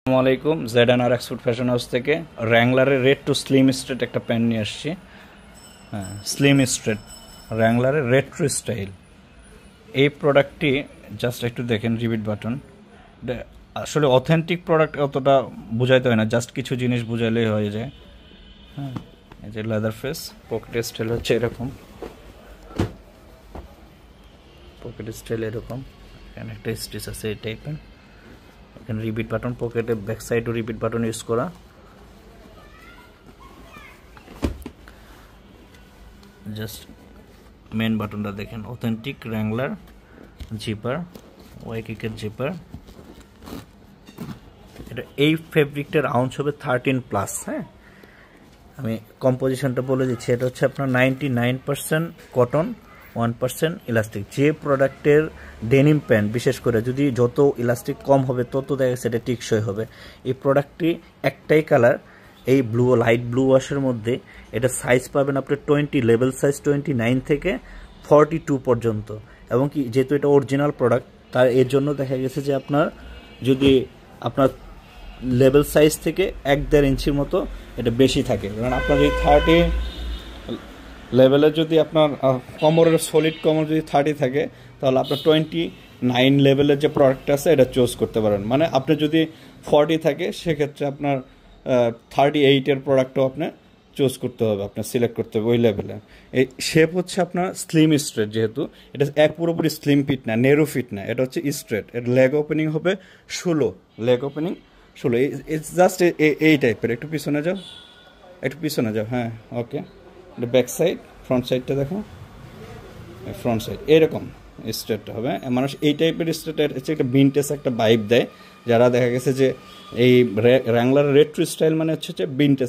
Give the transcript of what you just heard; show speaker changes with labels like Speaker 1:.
Speaker 1: আসসালামু আলাইকুম, ZNR export fashion house থেকে র্যাংলারের রেড টু স্লিম স্ট্রেট একটা প্যান্ট নিয়ে আসছি। হ্যাঁ, স্লিম স্ট্রেট র্যাংলারের রেড টু স্টাইল। এই প্রোডাক্টটি জাস্ট একটু দেখেন, রিপিট বাটন। আসলে অথেন্টিক প্রোডাক্ট অতটা বোঝাইতে হয় না, জাস্ট কিছু জিনিস বুঝাইলেই হয়ে যায়। হ্যাঁ, এই যে লেদার ফেস, পকেট স্টাইল হচ্ছে এরকম, পকেট স্টাইল এরকম, এখানে একটা স্টিচ আছে এই টাইপের। এখানে রিপিট বাটন, পকেটে ব্যাক সাইডও রিপিট বাটন ইউজ করা। জাস্ট মেন বাটনটা দেখেন, অথেন্টিক র্যাংলার জিপার, ওয়াইকিকের জিপার। এটা এই ফেব্রিকটার আউন্স হবে 13+। হ্যাঁ, আমি কম্পোজিশনটা বলে দিচ্ছি। এটা হচ্ছে আপনার 99% কটন, 1% ইলাস্টিক। যে প্রোডাক্টের ডেনিম প্যান্ট বিশেষ করে যদি যত ইলাস্টিক কম হবে তত দেখা গেছে এটা টিকসই হবে। এই প্রোডাক্টটি একটাই কালার, এই ব্লু, লাইট ব্লু ওয়াশের মধ্যে। এটা সাইজ পাবেন আপনি 20, লেভেল সাইজ 29 থেকে 42 পর্যন্ত। এবং কি যেহেতু এটা অরিজিনাল প্রোডাক্ট, তার এর জন্য দেখা গেছে যে আপনার যদি আপনার লেভেল সাইজ থেকে 1-1.5 ইঞ্চির মতো এটা বেশি থাকে। কারণ আপনার যদি 30 লেভেলের যদি আপনার কোমরের সলিড কোমর যদি 30 থাকে, তাহলে আপনার 29 লেভেলের যে প্রোডাক্ট আছে এটা চুজ করতে পারেন। মানে আপনি যদি 40 থাকে সেক্ষেত্রে আপনার 38-এর প্রোডাক্টও আপনার চুজ করতে হবে, আপনার সিলেক্ট করতে হবে ওই লেভেলে। এই শেপ হচ্ছে আপনার স্লিম স্ট্রেট, যেহেতু এটা এক পুরোপুরি স্লিম ফিট না, নেরো ফিট না, এটা হচ্ছে স্ট্রেট। এর লেগ ওপেনিং হবে 16, লেগ ওপেনিং 16। জাস্ট এই টাইপের। একটু পিছনে যাও, একটু পিছনে যাও। হ্যাঁ, ওকে। এটা ব্যাক সাইড, ফ্রন্ট সাইডটা দেখো, ফ্রন্ট সাইড এরকম স্ট্রেটটা হবে। মানুষ এই টাইপের স্ট্রেটের হচ্ছে একটা ভিনটেজ একটা ভাইব দেয়। যারা দেখা গেছে যে এই র্যাংলার রেড টু স্টাইল মানে হচ্ছে ভিনটেজ